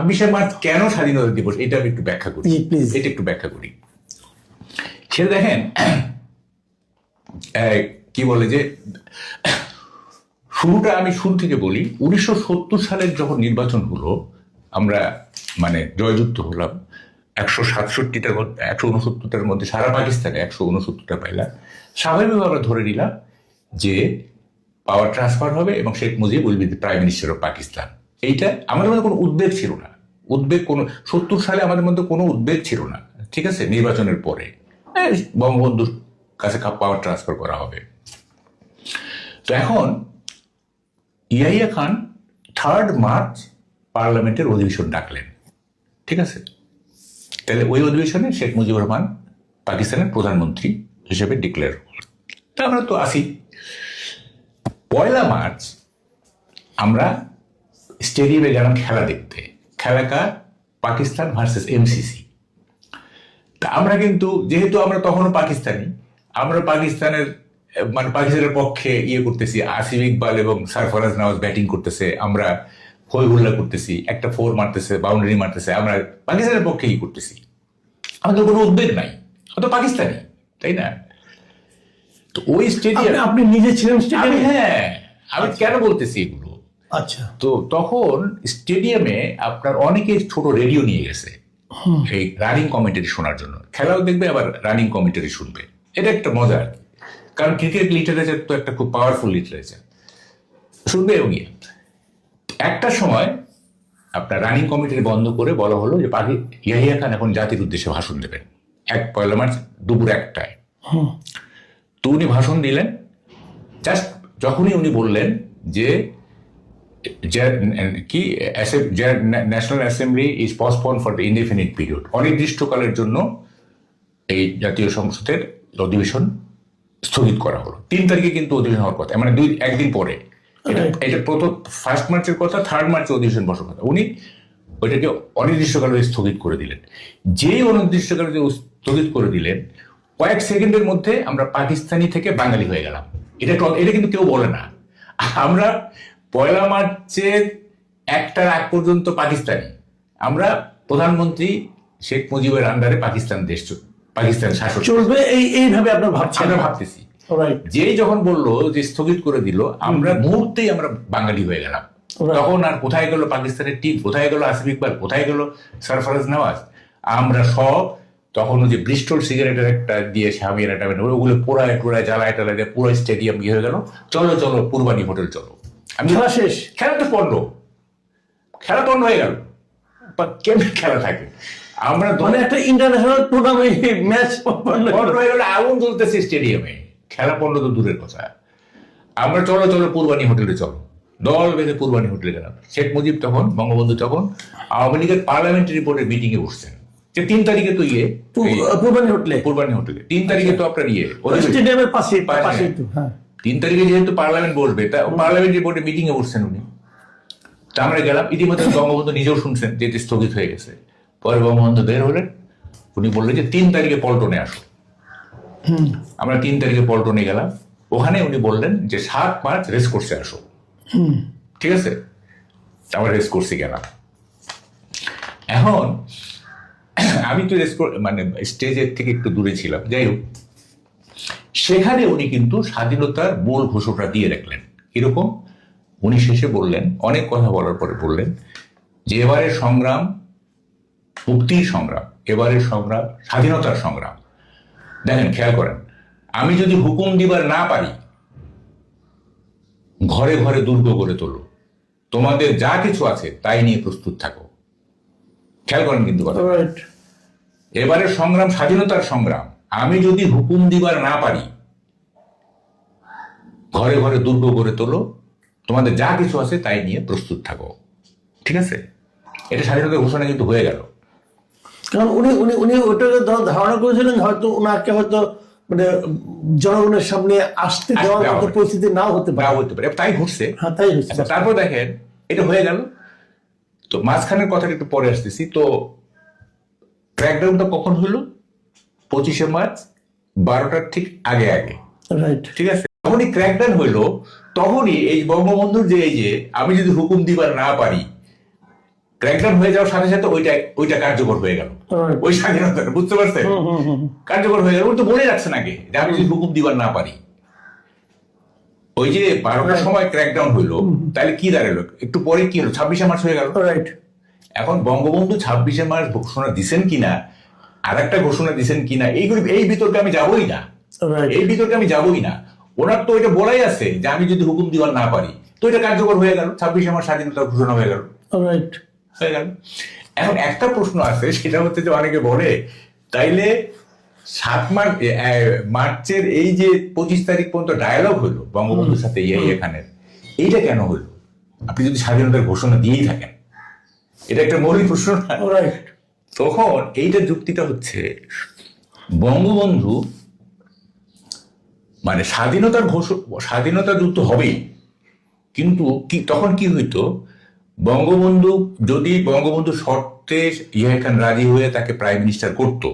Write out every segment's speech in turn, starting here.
26 March কেন স্বাধীনতা দিবস, এটা আমি একটু ব্যাখ্যা করি। এটা একটু ব্যাখ্যা করি। সেটা দেখেন, কি বলে যে শুরুটা আমি শুরু থেকে বলি। 1970 সালের যখন নির্বাচন হলো, আমরা মানে জয়যুক্ত হলাম, 167টার মধ্যে 169টার মধ্যে সারা পাকিস্তানে 169টা পাইলাম। স্বাভাবিকভাবে আমরা ধরে নিলাম যে পাওয়ার ট্রান্সফার হবে এবং Sheikh Mujib will be the prime minister of Pakistan. এইটা আমাদের মধ্যে কোনো উদ্বেগ ছিল না। কোনো 70 সালে আমাদের মধ্যে কোনো উদ্বেগ ছিল না, ঠিক আছে। নির্বাচনের পরে বঙ্গবন্ধুর কাছে পাওয়ার ট্রান্সফার করা হবে। তো এখন ইয়াহিয়া খান 3 মার্চ পার্লামেন্টের অধিবেশন ডাকলেন, ঠিক আছে। তাহলে ওই অধিবেশনে শেখ মুজিবুর রহমান পাকিস্তানের প্রধানমন্ত্রী হিসেবে ডিক্লেয়ার হল। তা আমরা তো আসি। 1 মার্চ আমরা স্টেডিয়ামে গেলাম খেলা দেখতে। খেলাকার পাকিস্তান ভার্সেস এমসিসি। তা আমরা কিন্তু যেহেতু আমরা তখনও পাকিস্তানি, আমরা পাকিস্তানের পাকিস্তানের পক্ষে করতেছি। আসিফ ইকবাল এবং সরফরাজ নওয়াজ ব্যাটিং করতেছে, আমরা হই হুল্লা করতেছি, একটা 4 মারতেছে, বাউন্ডারি মারতেছে, আমরা পাকিস্তানের পক্ষে করতেছি। আমাদের কোনো উদ্বেগ নাই, অত পাকিস্তানি, তাই না? তো ওই স্টেডিয়াম আপনি নিজে ছিলেন স্টেডিয়ামে? হ্যাঁ, আমি কেন বলতেছি এগুলো। আচ্ছা। তো তখন স্টেডিয়ামে আপনার অনেকে ছোট রেডিও নিয়ে গেছে এই রানিং কমেন্টারি শোনার জন্য। খেলাও দেখবে, আবার রানিং কমেন্টারি শুনবে। এটা একটা মজা আর কি, কারণ ক্রিকেট লিটারেচার তো একটা খুব পাওয়ারফুল লিটারেচার, শুনবে। এবং একটা সময় আপনার রানিং কমেন্টারি বন্ধ করে বলা হলো যে ইয়াহিয়া খান এখন জাতির উদ্দেশ্যে ভাষণ দেবেন 1 মার্চ দুপুর 1টায়। তো উনি ভাষণ দিলেন। জাস্ট যখনই উনি বললেন যে কি national assembly is postponed for the indefinite period, অনির্দিষ্টকালের জন্য এই জাতীয় সংসদের অধিবেশন স্থগিত করা হলো। 3 তারিখে কিন্তু অধিবেশন হওয়ার কথা, মানে একদিন পরে। এটা প্রথম 1 মার্চের কথা, 3 মার্চে অধিবেশন বসার কথা। উনি ওইটাকে অনির্দিষ্টকালে স্থগিত করে দিলেন। যেই অনির্দিষ্টকালে স্থগিত করে দিলেন, কয়েক সেকেন্ডের মধ্যে আমরা পাকিস্তানি থেকে বাঙালি হয়ে গেলাম। এটা কিন্তু কেউ বলে না। আমরা 1 মার্চের 1টার আগ পর্যন্ত পাকিস্তানি। আমরা প্রধানমন্ত্রী শেখ মুজিবের আন্ডারে পাকিস্তান শাসক চলবে, এইভাবে আপনার ভাবতেছি। যেই যখন বললো যে স্থগিত করে দিল, আমরা মুহূর্তেই আমরা বাঙালি হয়ে গেলাম। তখন আর কোথায় গেল পাকিস্তানের টিম, কোথায় গেল আসিফ ইকবাল, কোথায় গেল সরফরাজ নওয়াজ? আমরা সব তখন যে ব্রিস্টল সিগারেটের একটা দিয়ে সামিয়ানা টামিনা ওগুলো পোড়ায় টোড়ায় জ্বালায় টালায় দিয়ে পুরো স্টেডিয়াম হয়ে গেল। চলো চলো পূর্বানী হোটেল চলো। খেলা শেষ, খেলা তো পণ্ড, খেলা পণ্ড হয়ে গেল। কেমন খেলা থাকে? আমরা একটা ইন্টারন্যাশনাল টুর্নামেন্ট ম্যাচ পণ্ড হয়ে গেল, আগুন জ্বলতেছে স্টেডিয়ামে। খেলা পণ্ড তো দূরের কথা। আমরা চলো চলো পূর্বানী হোটেলে চলো, দল বেঁধে পূর্বানী হোটেলে গেলাম। শেখ মুজিব তখন, বঙ্গবন্ধু তখন আওয়ামী লীগের পার্লামেন্টারি বোর্ডের মিটিং এ বসছেন। যে 3 তারিখে তো পূর্বানী হোটেলে 3 তারিখে তো আপনার স্টেডিয়ামের পাশে 3 তারিখে যেহেতু পার্লামেন্ট বসবে, তা পার্লামেন্টারি বোর্ডের মিটিং এ বসছেন উনি। তা আমরা গেলাম। ইতিমধ্যে বঙ্গবন্ধু নিজেও শুনছেন যে স্থগিত হয়ে গেছে। পরে বঙ্গবন্ধু বের হলেন, উনি বললেন যে 3 তারিখে পল্টনে আসো। আমরা 3 তারিখে পল্টনে গেলাম। ওখানে উনি বললেন যে 7 মার্চ রেস কোর্সে আসো। ঠিক আছে, আমরা রেস কোর্সে গেলাম। এখন আমি তো স্টেজের থেকে একটু দূরে ছিলাম। যাই হোক, সেখানে উনি কিন্তু স্বাধীনতার মূল ঘোষণা দিয়ে রাখলেন। এরকম উনি শেষে বললেন, অনেক কথা বলার পরে বললেন যে এবারের সংগ্রাম মুক্তির সংগ্রাম, এবারের সংগ্রাম স্বাধীনতার সংগ্রাম। দেখেন, খেয়াল করেন, আমি যদি হুকুম দিবার না পারি, ঘরে ঘরে দুর্গ গড়ে তোলো, তোমাদের যা কিছু আছে তাই নিয়ে প্রস্তুত থাকো। খেয়াল করেন কিন্তু কথা, এবারের সংগ্রাম স্বাধীনতার সংগ্রাম। আমি যদি হুকুম দিবার না পারি, ঘরে ঘরে দুর্গ গড়ে তোলো, তোমাদের যা কিছু আছে তাই নিয়ে প্রস্তুত থাকো। ঠিক আছে, এটা স্বাধীনতার ঘোষণা কিন্তু হয়ে গেল। কারণ উনি ওটাকে ধারণা করেছিলেন হয়তো ওনাকে হয়তো জনগণের সামনে আসতে দেওয়ার মতো পরিস্থিতি নাও হতে পারে। তাই ঘটছে। হ্যাঁ, তাই হচ্ছে। তারপর দেখেন, এটা হয়ে গেল। তো মাঝখানের কথাটা একটু পরে আসতেছি। তো ক্র্যাকডাউনটা কখন হলো? 25শে মার্চ 12টার ঠিক আগে। ঠিক আছে, যখনই ক্র্যাকডাউন হইলো, তখনই এই বঙ্গবন্ধুর যে আমি যদি হুকুম দিবার না পারি, ক্র্যাকডাউন হয়ে যাওয়ার সাথে সাথে ওইটা কার্যকর হয়ে গেল, ওই স্বাধীনতাটা, বুঝতে পারছেন, কার্যকর হয়ে গেল। উনি তো বলে রাখছেন আগে যে আমি যদি হুকুম দিবার না পারি। ওই যে 12টার সময় ক্র্যাকডাউন হইলো, তাহলে কি দাঁড়ালো, একটু পরে কি হলো, 26শে মার্চ হয়ে গেল। এখন বঙ্গবন্ধু 26শে মার্চ ঘোষণা দিচ্ছেন কিনা, আর একটা ঘোষণা দিচ্ছেন কিনা, এই বিতর্কে আমি যাবোই না, এই বিতর্কে আমি যাবোই না। ওনার তো এটা বলাই আছে যে আমি যদি হুকুম দিবার না পারি, তো এটা কার্যকর হয়ে গেল, 26শে মার্চ স্বাধীনতার ঘোষণা হয়ে গেল, হয়ে গেল। এখন একটা প্রশ্ন আছে, সেটা হচ্ছে যে অনেকে বলে তাইলে 7 মার্চের এই যে 25 তারিখ পর্যন্ত ডায়ালগ হলো বঙ্গবন্ধুর সাথে এখানে, এইটা কেন হলো? আপনি যদি স্বাধীনতার ঘোষণা দিয়েই থাকেন, এটা একটা মৌলিক প্রশ্ন। তখন এইটা যুক্তিটা হচ্ছে বঙ্গবন্ধু মানে স্বাধীনতা যুদ্ধ হবেই, কিন্তু তখন কি হইতো, যদি বঙ্গবন্ধু শর্তে ইয়া খান রাজি হয়ে তাকে প্রাইম মিনিস্টার করতো,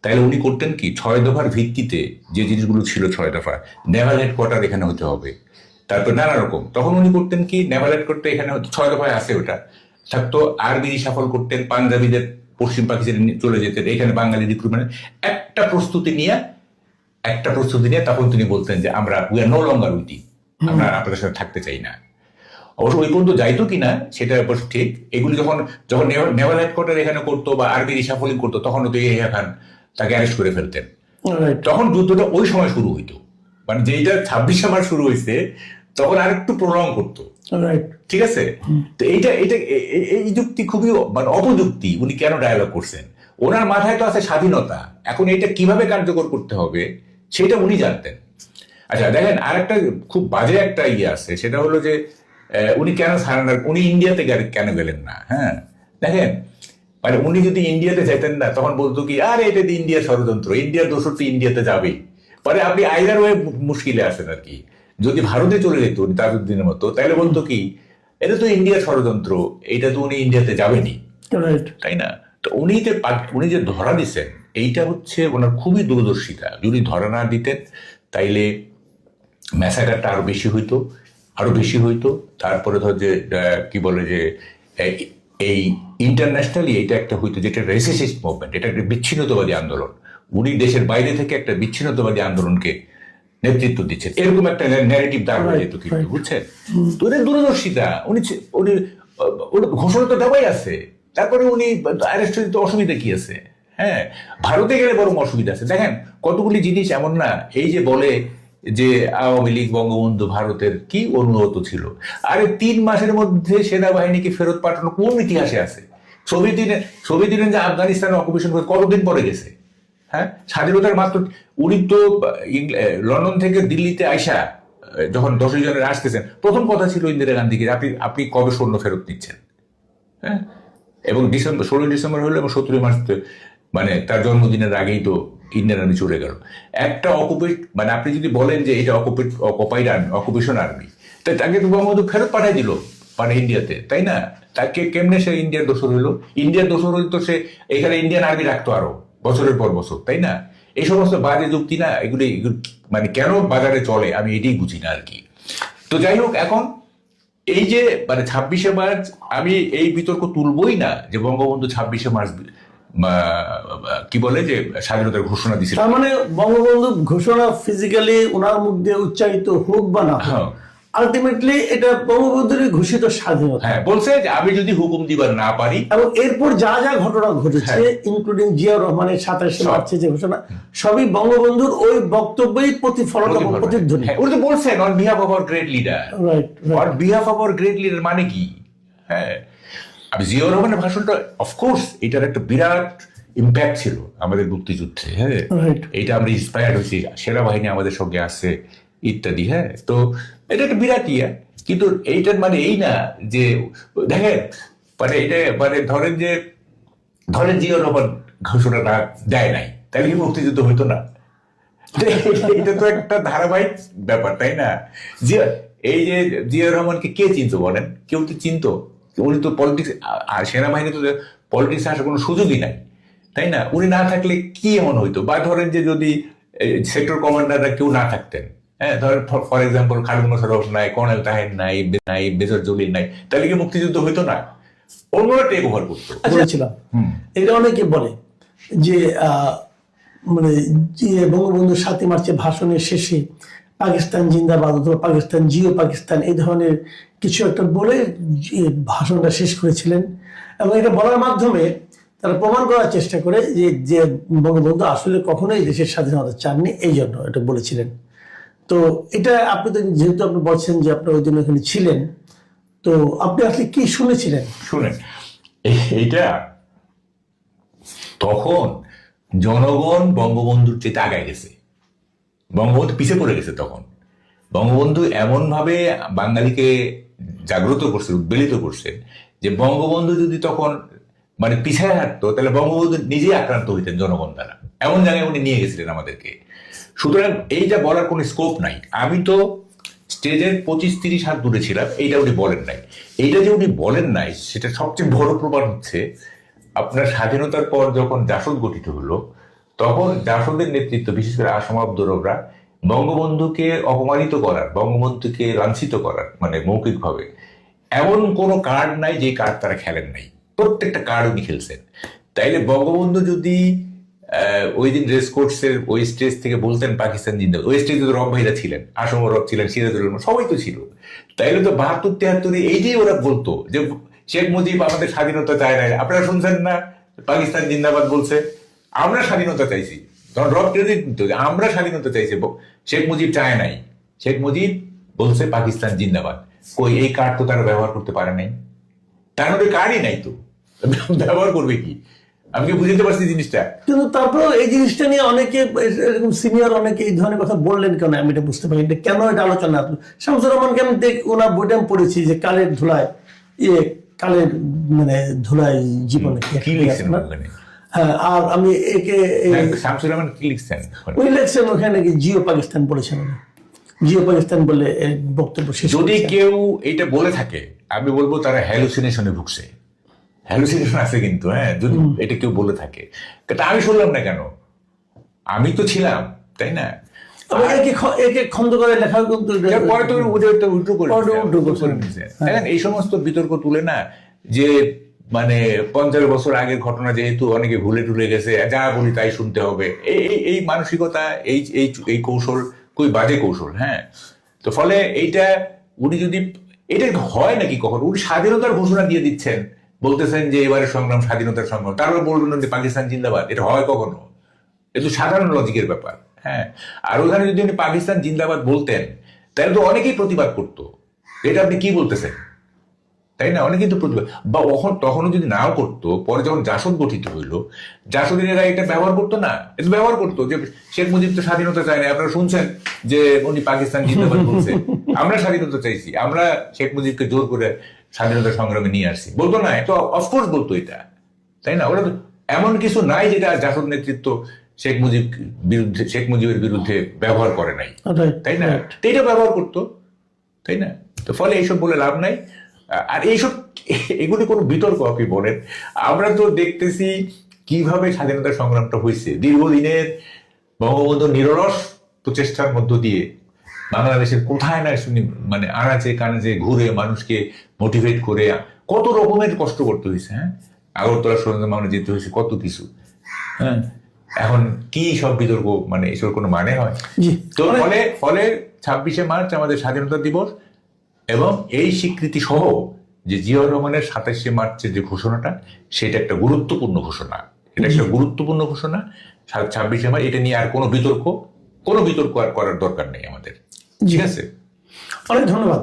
তাহলে উনি করতেন কি 6 দফার ভিত্তিতে যে জিনিসগুলো ছিল, 6 দফা, নেভাল হেডকোয়ার্টার এখানে হতে হবে, তারপর নানা রকম, তখন উনি করতেন কি নেভাল হেডকোয়ার্টার এখানে 6 দফায় আছে, ওটা থাকতো। আর্মি সাফল করতেন, পাঞ্জাবিদের পশ্চিম পাকিস্তানে চলে যেতেন, এখানে বাঙালি রিক্রুটমেন্ট একটা প্রস্তুতি নিয়ে তখন তিনি বলতেন যে আমরা we are no longer with you, আমরা আপনাদের সাথে থাকতে চাই না। অবশ্য ওই পর্যন্ত যাইতো কিনা সেটা অবশ্য ঠিক। এগুলি যখন নেভাল হেডকোয়ার্টার এখানে করতো বা আর্মি রিসাফলিং করতো, তখন তো ইয়াহিয়া খান তাকে অ্যারেস্ট করে ফেলতেন। তখন যুদ্ধটা ওই সময় শুরু হইতো, মানে যেটা 26শে মার্চ শুরু হয়েছে তখন আরেকটু প্রলং করতো, ঠিক আছে। তো এই যুক্তি খুবই মানে অপযুক্তি। উনি কেন ডায়ালগ করছেন? ওনার মাথায় তো আছে স্বাধীনতা, এখন এটা কিভাবে কার্যকর করতে হবে সেটা উনি জানতেন। আচ্ছা দেখেন, আরেকটা খুব বাজে একটা আছে, সেটা হলো যে উনি কেন সারেন্ডার, উনি ইন্ডিয়াতে কেন গেলেন না? হ্যাঁ দেখেন, মানে উনি যদি ইন্ডিয়াতে যেতেন না, তখন বলতো কি আরে এটা তো ইন্ডিয়ার ষড়যন্ত্র, ইন্ডিয়ার দোষর তো ইন্ডিয়াতে যাবেই। পরে আপনি আইদার ওয়ে মুশকিলে আছেন আর কি। যদি ভারতে চলে যেত উনি তাজউদ্দিনের মতো, তাহলে বলতো কি এটা তো ইন্ডিয়ার ষড়যন্ত্র, এইটা তো উনি ইন্ডিয়াতে যাবেনি, তাই না? তো উনি যে ধরা দিচ্ছেন, এইটা হচ্ছে ওনার খুবই দূরদর্শিতা। যদি ধরা না দিতেন তাইলে ম্যাসাকারটা আরো বেশি হইতো। তারপরে ধর যে কি বলে যে এই ইন্টারন্যাশনালি এটা একটা হইতো, যেটা রেসিস্ট মুভমেন্ট, এটা একটা বিচ্ছিন্নতাবাদী আন্দোলন। উনি দেশের বাইরে থেকে একটা বিচ্ছিন্নতাবাদী আন্দোলনকে নেতৃত্ব দিচ্ছেন, এরকম একটা ন্যারেটিভ দাঁড় হয়ে যেত কিন্তু, বুঝছেন? তো এদের দূরদর্শিতা, উনি ঘোষণা তো দেওয়াই আছে, তারপরে উনি অ্যারেস্ট হইতে অসুবিধা কি আছে? হ্যাঁ, ভারতে গেলে বরং অসুবিধা আছে। দেখেন কতগুলি জিনিস এমন না, এই যে বলে যে আওয়ামী লীগ বঙ্গবন্ধু ভারতের কি অনুগত ছিল, আরে 3 মাসের মধ্যে সেনাবাহিনীকে ফেরত পাঠানো কোন ইতিহাসে আছে? সোভিয়েত ইউনিয়ন যে আফগানিস্তানে অকুপেশন করে কতদিন পরে গেছে? হ্যাঁ, স্বাধীনতার মাত্র উনি তো লন্ডন থেকে দিল্লিতে আইসা যখন 10 জনের আসতেছেন, প্রথম কথা ছিল ইন্দিরা গান্ধীকে, আপনি কবে সৈন্য ফেরত নিচ্ছেন? হ্যাঁ, এবং 16 ডিসেম্বর হলো, এবং 17 মার্চ মানে তার জন্মদিনের আগেই তো ইন্ডিয়ান আর্মি চলে গেল। একটা মানে আপনি যদি বলেন যে এটা অকুপেশন আর্মি, তাই তাকে তো বঙ্গবন্ধু ফেরত পাঠাই দিল মানে ইন্ডিয়াতে, তাই না? তাকে কেমনে সে ইন্ডিয়ার দোসর হইলো? ইন্ডিয়ার দোসর হইতো সে এখানে ইন্ডিয়ান আর্মি রাখতো আরো বছরের পর বছর, তাই না? এই সমস্ত বাজে যুক্তি না, এগুলি মানে কেন বাজারে চলে আমি এটাই বুঝি না আর কি। তো যাই হোক, এখন এই যে মানে 26শে মার্চ, আমি এই বিতর্ক তুলবই না যে বঙ্গবন্ধু 26শে মার্চ কি বলে যে স্বাধীনতার ঘোষণা দিয়েছিল। তার মানে বঙ্গবন্ধু ঘোষণা ফিজিক্যালি ওনার মুখ দিয়ে উচ্চারিত হোক বা না, আলটিমেটলি এটা বঙ্গবন্ধুর ঘোষিত স্বাধীনতা। হ্যাঁ, বলছে যে আমি যদি হুকুম দিবার না পারি, এবং এরপর যা যা ঘটনা ঘটেছে ইনক্লুডিং জিয়াউর রহমানের 27শে মার্চে যে ঘোষণা, সবই বঙ্গবন্ধুর ওই বক্তব্যই প্রতিফলন এবং প্রতিধ্বনি। উনি তো বলছেন on behalf of our great leader, on behalf of our great leader মানে কি? হ্যাঁ, আমি জিয়াউর রহমানের ভাষণটা অফকোর্স এটার একটা বিরাট ইম্প্যাক্ট ছিল আমাদের মুক্তিযুদ্ধে। হ্যাঁ, এইটা আমরা ইন্সপায়ার্ড হয়েছি, সেনাবাহিনী আমাদের সঙ্গে আসছে ইত্যাদি। হ্যাঁ, তো এটা একটা বিরাট কিন্তু এইটার মানে এই না যে দেখেন মানে এটা মানে ধরেন জিয়াউর রহমান ঘোষণাটা দেয় নাই, তাহলে কি মুক্তিযুদ্ধ হইতো না? এটা তো একটা ধারাবাহিক ব্যাপার, তাই না? এই যে জিয়াউর রহমানকে কে চিনতো বলেন? কেউ তো চিনতো? উনি তো পলিটিক্স, আর সেনাবাহিনী তো পলিটিক্স আসার কোনো সুযোগই নাই, তাই না? উনি না থাকলে কি এমন হইতো? বা ধরেন যে যদি সেক্টর কমান্ডাররা কেউ না থাকতেন, হ্যাঁ, ধরেন ফর এক্সাম্পল খালিদ মোশাররফ নাই, কর্নেল তাহের নাই, মেজর জলিল নাই, তাহলে কি মুক্তিযুদ্ধ হইতো না? অন্যরা টেক ওভার করতো। বলেছিলাম এটা অনেকে বলে যে মানে বঙ্গবন্ধু 7ই মার্চের ভাষণের শেষে পাকিস্তান জিন্দাবাদ অথবা পাকিস্তান জিও পাকিস্তান এই ধরনের কিছু একটা বলে ভাষণটা শেষ করেছিলেন, এবং এটা বলার মাধ্যমে তারা প্রমাণ করার চেষ্টা করে যে বঙ্গবন্ধু আসলে কখনোই দেশের স্বাধীনতা চাননি, এই জন্য এটা বলেছিলেন। তো এটা আপনি তো যেহেতু আপনি বলছেন যে আপনি ওই দিন ওখানে ছিলেন, তো আপনি আসলে কি শুনেছিলেন? শুনেন, এইটা তখন জনগণ বঙ্গবন্ধুর চেয়ে আগায় গেছে, বঙ্গবন্ধু পিছিয়ে পড়ে গেছে। তখন বঙ্গবন্ধু এমন ভাবে বাঙালিকে জাগ্রত করছে, উদ্বেলিত করছে, যে বঙ্গবন্ধু যদি তখন মানে পিছিয়ে হাঁটতো তাহলে বঙ্গবন্ধু নিজেই আক্রান্ত হইতেন জনগণ দ্বারা, এমন জায়গায় উনি নিয়ে গেছিলেন আমাদেরকে। সুতরাং এইটা বলার কোনো স্কোপ নাই। আমি তো স্টেজের 25-30 হাত দূরে ছিলাম, এইটা উনি বলেন নাই। এইটা যে উনি বলেন নাই সেটা সবচেয়ে বড় প্রমাণ হচ্ছে আপনার স্বাধীনতার পর যখন জাসদ গঠিত হলো, তখন জাসদের নেতৃত্ব, বিশেষ করে আসম আব্দুররা বঙ্গবন্ধুকে অপমানিত করার, বঙ্গবন্ধুকে লাঞ্ছিত করার, মানে মৌখিকভাবে এমন কোনো কার্ড নাই যে কার্ড তারা খেলেন নাই। প্রত্যেকটা কার্ড উনি খেলছেন। তাইলে বঙ্গবন্ধু যদি ওই দিন রেস কোর্সের ওই স্টেজ থেকে বলতেন পাকিস্তান জিন্দাবাদ, ওই স্টেজে তো রব ভাইরা ছিলেন, আসম রব ছিলেন, সিরাজুল রহমান, সবাই তো ছিল। তাইলে তো 72-73 এইটাই ওরা বলতো যে শেখ মুজিব আমাদের স্বাধীনতা চায় না। আপনারা শুনছেন না পাকিস্তান জিন্দাবাদ বলছে? আমরা স্বাধীনতা চাইছি, তখন রব ক্রেডিট দিত যে আমরা স্বাধীনতা চাইছি, শেখ মুজিব চায় নাই। শেখ মুজিব বলছে পাকিস্তান জিন্দাবাদ। কই এই কার্ড তো তারা ব্যবহার করতে পারে নাই, তার মধ্যে কার্ডই নাই, তো ব্যবহার করবে কি? আমি কি বুঝতে পারছি জিনিসটা? কিন্তু তারপর এই জিনিসটা নিয়ে অনেকে এরকম সিনিয়র অনেকে এই ধরনের কথা বললেন কেন, আমি এটা বুঝতে পারি কেন এটা আলোচনা। শামসুর রহমানকে আমি ওনার বইটা পড়েছি যে কালের ধুলায় কালের মানে ধুলায় জীবনে কি লিখছেন? হ্যাঁ, আর আমি একে শামসুর রহমান কি লিখছেন? উনি লিখছেন ওখানে কি জিও পাকিস্তান বলেছেন, জিও পাকিস্তান বলে বক্তব্য শেষ। যদি কেউ এটা বলে থাকে আমি বলবো তারা হ্যালুসিনেশনে ভুগছে। হ্যালুসিনেশন আছে কিন্তু, হ্যাঁ, যদি এটা কেউ বলে থাকে। তা আমি শুনলাম না কেন? আমি তো ছিলাম, তাই না? একে খন্দ করে লেখা কিন্তু পরে তো উল্টো করে দেখেন এই সমস্ত বিতর্ক তুলে না, যে মানে 50 বছর আগের ঘটনা যেহেতু অনেকে ভুলে টুলে গেছে, যা বলি তাই শুনতে হবে, এই মানসিকতা, এই কৌশল খুবই বাজে কৌশল। হ্যাঁ, তো ফলে এইটা উনি যদি এটা হয় নাকি কখন? উনি স্বাধীনতার ঘোষণা দিয়ে দিচ্ছেন, বলতেছেন যে এবারে সংগ্রাম স্বাধীনতার সংগ্রাম, তারপর বলবেন যে পাকিস্তান জিন্দাবাদ। এটা হয় কখনো? এটা তো সাধারণ লজিকের ব্যাপার। হ্যাঁ, আর ওখানে যদি উনি পাকিস্তান জিন্দাবাদ বলতেন তাহলে তো অনেকেই প্রতিবাদ করতো, এটা আপনি কি বলতেছেন, তাই না? অনেকেই তো প্রতিবাদ, বা তখনও যদি নাও করতো, পরে যখন জাসদ গঠিত হইলো, জাসদের এরা এটা ব্যবহার করতো না, এটা ব্যবহার করতো যে শেখ মুজিব তো স্বাধীনতা চায় না। আপনারা শুনছেন যে উনি পাকিস্তান জিন্দাবাদ বলছে, আমরা স্বাধীনতা চাইছি, আমরা শেখ মুজিবকে জোর করে স্বাধীনতা সংগ্রামে নিয়ে আসছি, বলতো না? এটা অফকোর্স বলতো এটা, তাই না? ওরা তো এমন কিছু নাই যেটা জাসদ নেতৃত্ব শেখ মুজিবের বিরুদ্ধে ব্যবহার করে নাই, তাই না? এটা ব্যবহার করতো, তাই না? তো ফলে এইসব বলে লাভ নাই। আর এগুলি কোনো বিতর্ক আপনি বলেন? আমরা তো দেখতেছি কিভাবে স্বাধীনতা সংগ্রামটা হয়েছে, দীর্ঘদিনের বঙ্গবন্ধু নিরলস প্রচেষ্টার মধ্য দিয়ে বাংলাদেশের কোথায় না মানে আনাচে কানাচে ঘুরে মানুষকে মোটিভেট করে কত রকমের কষ্ট করতে হয়েছে। হ্যাঁ, আগরতলা সরঞ্জাম আমরা যেতে হয়েছে, কত কিছু। হ্যাঁ, এখন কি সব বিতর্ক, মানে এসব কোনো মানে হয়? তো ফলে 26শে মার্চ আমাদের স্বাধীনতা দিবস, এবং এই স্বীকৃতি সহ যে জিয়াউর রহমানের 27শে মার্চের যে ঘোষণাটা, সেটা একটা গুরুত্বপূর্ণ ঘোষণা। এটা একটা গুরুত্বপূর্ণ ঘোষণা 26শে মার্চ। এটা নিয়ে আর কোনো বিতর্ক আর করার দরকার নেই আমাদের। ঠিক আছে, অনেক ধন্যবাদ।